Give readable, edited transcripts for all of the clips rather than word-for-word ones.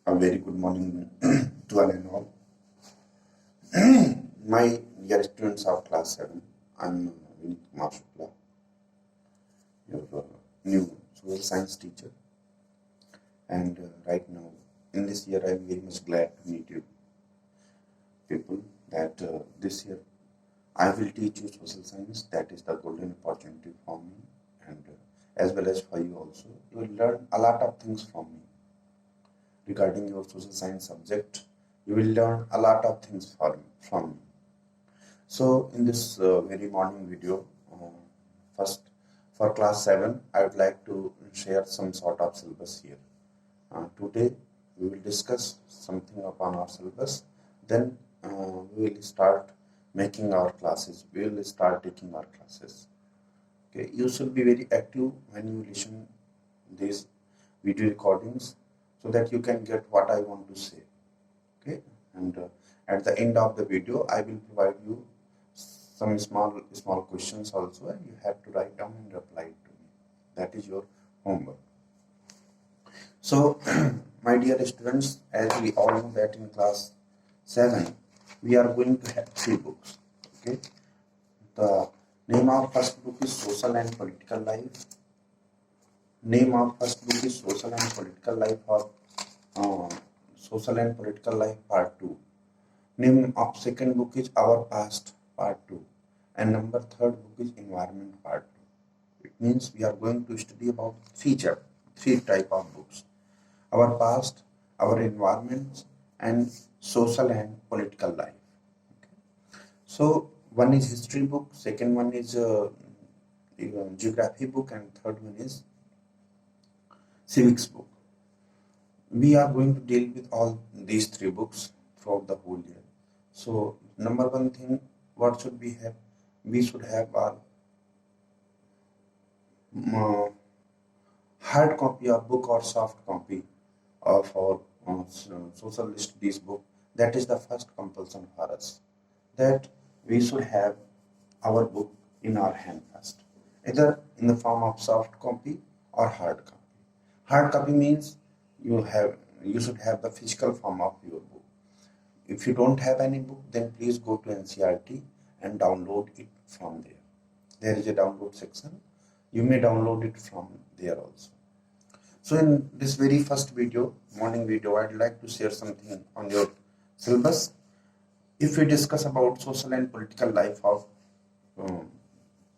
A very good morning to one and all. My dear students of class 7, I'm Vinit Kumar Shukla, your new social science teacher. And right now, in this year, I'm very much glad to meet you people that this year I will teach you social science. That is the golden opportunity for me and as well as for you also. You will learn a lot of things from me regarding your social science subject. You will learn a lot of things from me. So in this very morning video, first for class 7, I would like to share some sort of syllabus here. Today we will discuss something upon our syllabus. Then we will start making our classes. We will start taking our classes. Okay, you should be very active when you listen these video recordings so that you can get what I want to say. Okay, and at the end of the video, I will provide you some small questions also, and you have to write down and reply to me. That is your homework. So, my dear students, as we all know that in class 7, we are going to have 3 books. Okay, the name of first book is Social and Political Life. Name of first book is Social and Political Life or Social and Political Life Part 2. Name of second book is Our Past Part 2. And number third book is Environment Part 2. It means we are going to study about three type of books. Our past, our environments, and social and political life. Okay. So one is history book, second one is geography book, and third one is civics book. We are going to deal with all these 3 books throughout the whole year. So number one thing, what should we have? We should have our hard copy of book or soft copy of our social studies book. That is the first compulsion for us, that we should have our book in our hand first, either in the form of soft copy or hard copy. Hard copy means you should have the physical form of your book. If you don't have any book, then please go to NCERT and download it from there. There is a download section. You may download it from there also. So in this very first video, morning video, I'd like to share something on your syllabus. If we discuss about social and political life of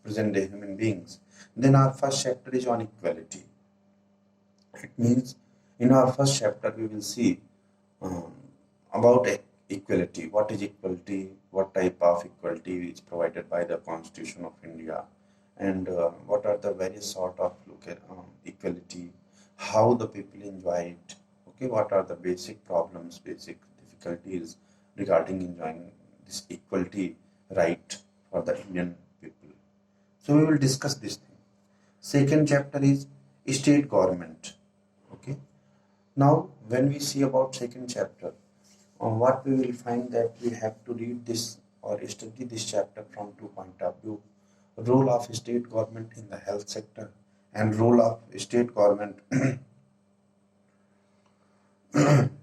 present day human beings, then our first chapter is on equality. It means in our first chapter we will see about equality. What is equality? What type of equality is provided by the Constitution of India? And what are the various sort of equality? How the people enjoy it? Okay, what are the basic problems, basic difficulties regarding enjoying this equality right for the Indian people? So we will discuss this thing. Second chapter is state government. Okay. Now, when we see about second chapter, what we will find that we have to read this or study this chapter from 2 point of view: role of state government in the health sector and role of state government.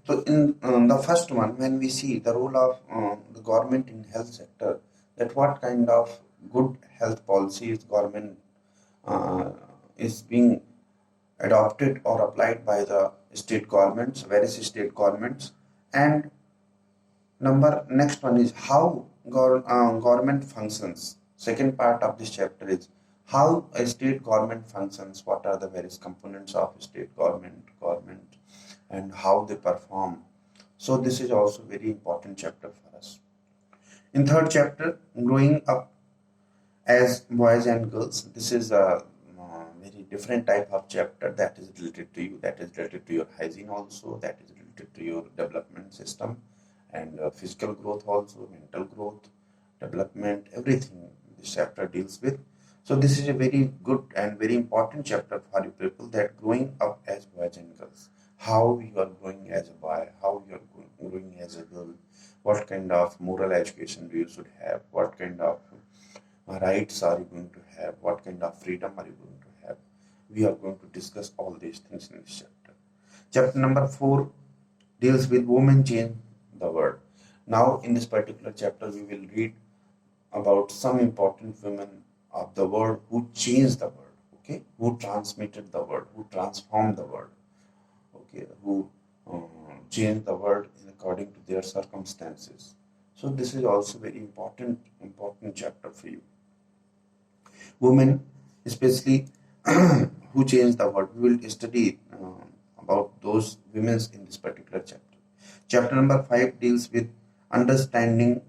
So in the first one, when we see the role of the government in health sector, that what kind of good health policies government is being adopted or applied by the state governments, various state governments. And next one is how government functions. Second part of this chapter is how a state government functions, what are the various components of state government, and how they perform. So this is also very important chapter for us. In third chapter, growing up as boys and girls, this is a very different type of chapter that is related to you, that is related to your hygiene also, that is related to your development system and physical growth also, mental growth, development, everything this chapter deals with. So this is a very good and very important chapter for you people, that growing up as boys and girls, how you are growing as a boy, how you are growing as a girl, what kind of moral education you should have, what kind of rights are you going to have, what kind of freedom are you going to have. We are going to discuss all these things in this chapter. Chapter number 4 deals with women change the world. Now, in this particular chapter, we will read about some important women of the world who changed the world, okay, who transmitted the world, who transformed the world, okay, who changed the world according to their circumstances. So this is also very important chapter for you. Women, especially who changed the world. We will study about those women in this particular chapter. Chapter number 5 deals with understanding.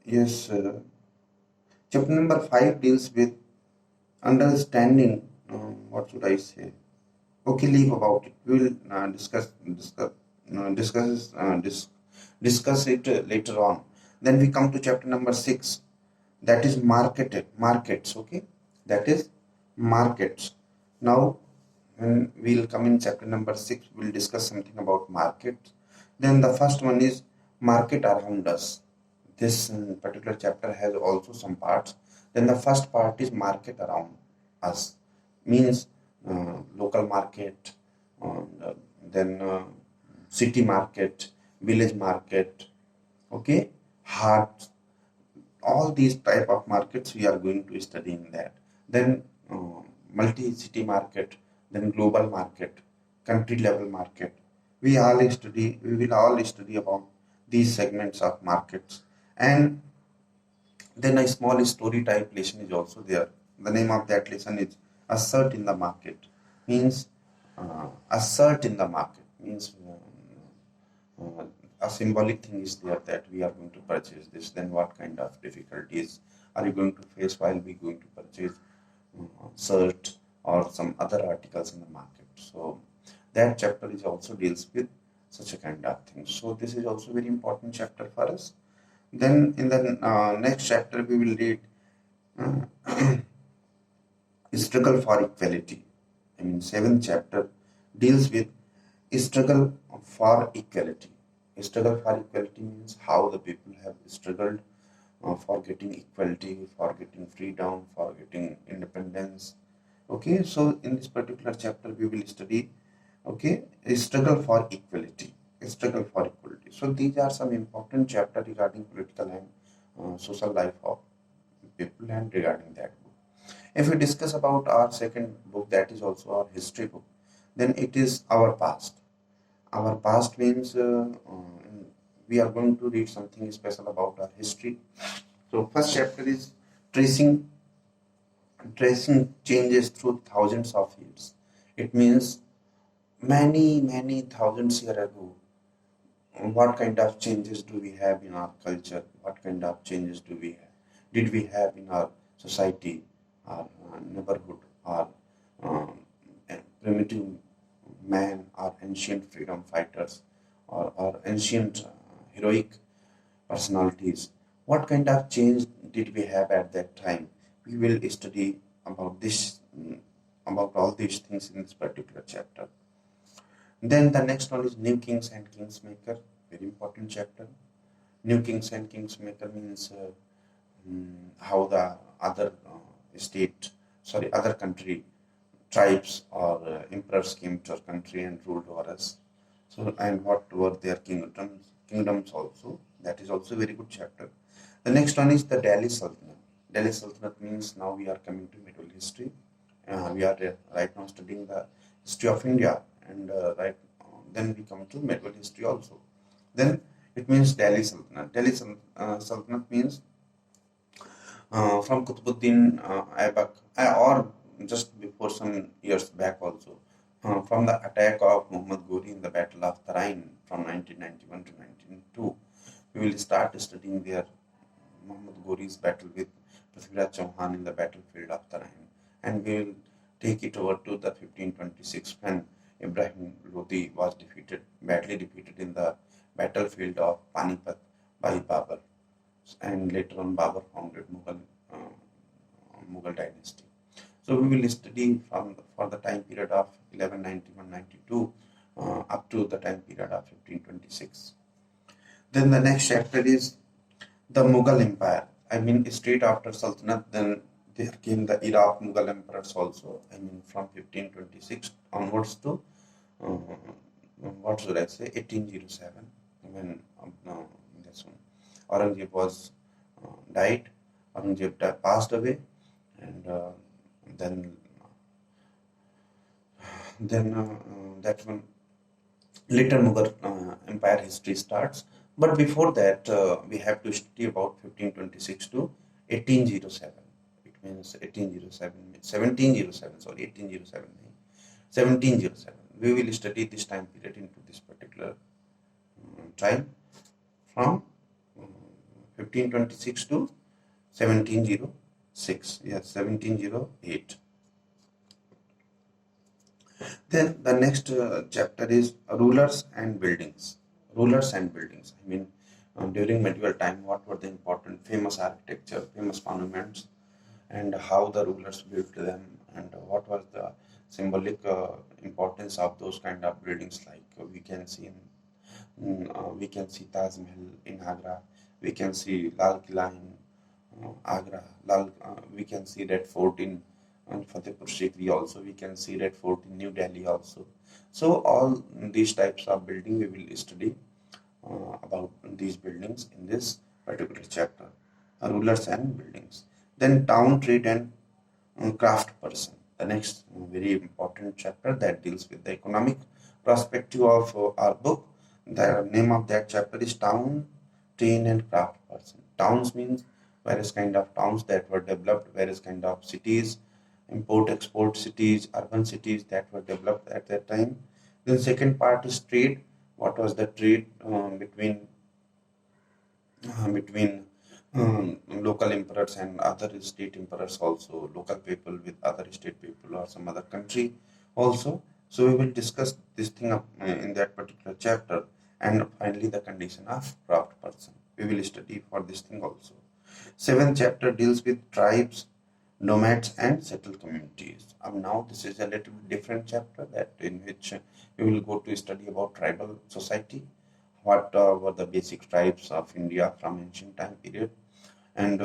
Yes, chapter number 5 deals with understanding. What should I say? Okay, leave about it. We will discuss it later on. Then we come to chapter number 6, that is markets. Okay, that is markets. Now, when we'll come in chapter number 6, we'll discuss something about markets. Then the first one is market around us. This particular chapter has also some parts. Then the first part is market around us, means local market, then city market, village market, okay, heart, all these type of markets we are going to study in that. Then multi-city market, then global market, country level market. We will all study about these segments of markets. And then a small story type lesson is also there. The name of that lesson is assert in the market. Means assert in the market means a symbolic thing is there that we are going to purchase this. Then what kind of difficulties are you going to face while we going to purchase shirt or some other articles in the market? So that chapter is also deals with such a kind of thing. So this is also very important chapter for us. Then in the next chapter we will read struggle for equality. I mean, 7th chapter deals with struggle for equality. Struggle for equality means how the people have struggled for getting equality, for getting freedom, for getting independence. Okay, so in this particular chapter we will study, okay, struggle for equality. Struggle for equality. So these are some important chapters regarding political and social life of people and regarding that book. If we discuss about our second book, that is also our history book, then it is our past. Our past means we are going to read something special about our history. So first chapter is tracing changes through thousands of years. It means many thousands years ago, what kind of changes do we have in our culture? What kind of changes did we have in our society, our neighborhood, our primitive man, our ancient freedom fighters, or our ancient heroic personalities? What kind of change did we have at that time? We will study about this, about all these things in this particular chapter. Then the next one is New Kings and Kingsmaker, very important chapter. New Kings and Kingsmaker means how the other other country, tribes or emperors came to our country and ruled over us. So, and what were their kingdoms also. That is also a very good chapter. The next one is the Delhi Sultanate. Delhi Sultanate means now we are coming to medieval history. We are right now studying the history of India, and then we come to medieval history also. Then it means Delhi Sultanate. Delhi Sultanate means from Qutbuddin Aibak, or just before some years back also, from the attack of Muhammad Ghori in the Battle of Tarain from 1991 to 1902. We will start studying their Muhammad Ghori's battle with Prithviraj Chauhan in the battlefield of Tarain, and we will take it over to the 1526 when Ibrahim Lodi was badly defeated in the battlefield of Panipat by Babur, and later on Babur founded Mughal dynasty. So we will study for the time period of 1191-92 up to the time period of 1526. Then the next chapter is the Mughal Empire. I mean, straight after Sultanate, then there came the era of Mughal emperors also. I mean, from 1526 onwards to uh, what should I say, 1807, when this one, Aurangzeb was died. Aurangzeb passed away, and then that one later Mughal Empire history starts. But before that, we have to study about 1526 to 1807. It means 1807, 1707, sorry, 1807, 1707. We will study this time period into this particular time from 1526 to 1706. Yes, 1708. Then the next chapter is rulers and buildings. Rulers and buildings. I mean, during medieval time, what were the important famous architecture, famous monuments, and how the rulers built them, and what was the symbolic importance of those kind of buildings. Like we can see Taj Mahal in Agra, we can see Lal Killa in Agra, we can see Red Fort in Fatehpur Sikri also, we can see Red Fort in New Delhi also. So all these types of building we will study about these buildings in this particular chapter, rulers and buildings. Then town, trade and craft person, the next very important chapter that deals with the economic perspective of our book. The name of that chapter is town, trade and craft person. Towns means various kind of towns that were developed, various kind of cities, import export cities, urban cities that were developed at that time. Then second part is trade. What was the trade between local emperors and other state emperors, also local people with other state people or some other country also. So we will discuss this thing in that particular chapter. And finally the condition of craft person we will study for this thing also. Seventh chapter deals with tribes, nomads and settled communities. Now this is a little different chapter, that in which we will go to study about tribal society, what were the basic tribes of India from ancient time period, and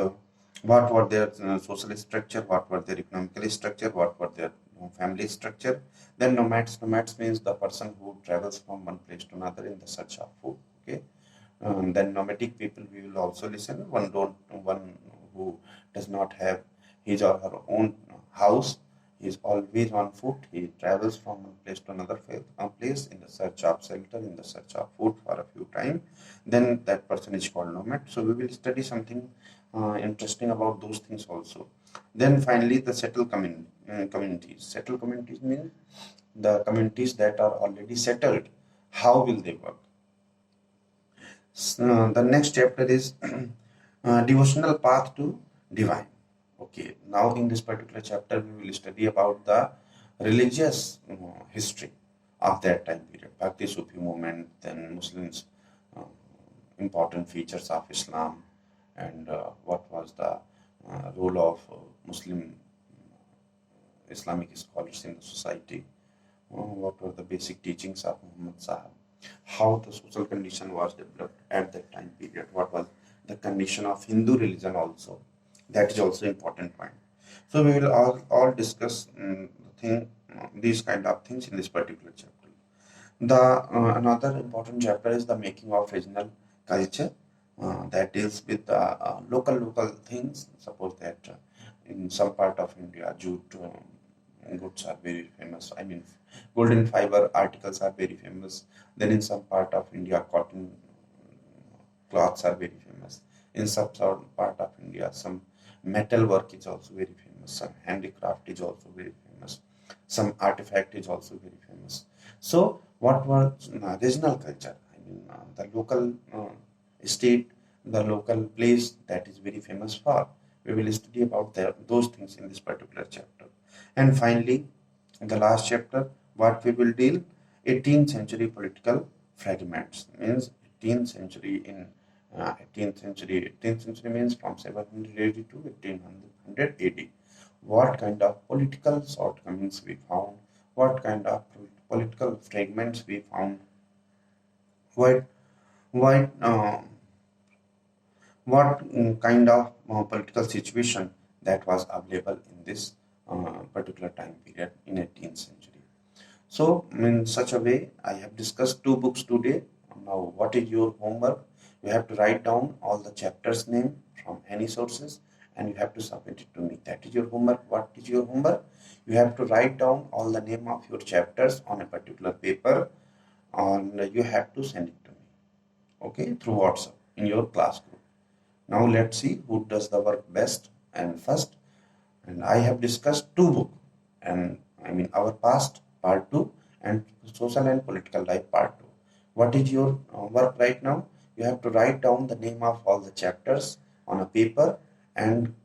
what were their social structure, what were their economical structure, what were their family structure. Then nomads. Nomads means the person who travels from one place to another in the search of food. Okay. Then nomadic people we will also listen. One who does not have his or her own house. He is always on foot. He travels from one place to another place in the search of shelter, in the search of food for a few time. Then that person is called nomad. So we will study something interesting about those things also. Then finally the settled communities. Settled communities mean the communities that are already settled. How will they work? The next chapter is devotional path to divine. Okay, now in this particular chapter we will study about the religious history of that time period, Bhakti Sufi movement, then Muslims, uh, important features of Islam, and what was the role of Muslim Islamic scholars in the society, what were the basic teachings of Muhammad Sahib, how the social condition was developed at that time period, what was the condition of Hindu religion also. That is also important point. So we will all discuss these kind of things in this particular chapter. The another important chapter is the making of regional culture, that deals with the local things. Suppose that in some part of India, jute goods are very famous. I mean, golden fiber articles are very famous. Then in some part of India, cotton cloths are very famous. In some part of India, some metal work is also very famous. Some handicraft is also very famous. Some artifact is also very famous. So, what was regional culture? I mean, the local state, the local place that is very famous for. We will study about those things in this particular chapter. And finally, in the last chapter, what we will deal, 18th century political fragments, means 18th century in 18th century means from 700 AD to 1800 AD. What kind of political shortcomings we found, what kind of political fragments we found, what what what kind of political situation that was available in this particular time period in 18th century. So in such a way, I have discussed two books today. Now, what is your homework? You have to write down all the chapters name from any sources and you have to submit it to me. That is your homework. What is your homework? You have to write down all the name of your chapters on a particular paper and you have to send it to me, okay, through WhatsApp in your class group. Now let's see who does the work best and first. And I have discussed two books, and I mean our past part 2 and social and political life part 2. What is your work right now? You have to write down the name of all the chapters on a paper and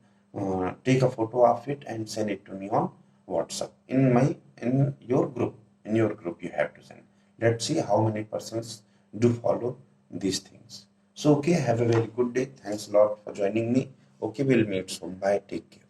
take a photo of it and send it to me on WhatsApp in your group. In your group you have to send. Let's see how many persons do follow these things. So okay, have a very good day. Thanks a lot for joining me. Okay, we'll meet soon. Bye. Take care.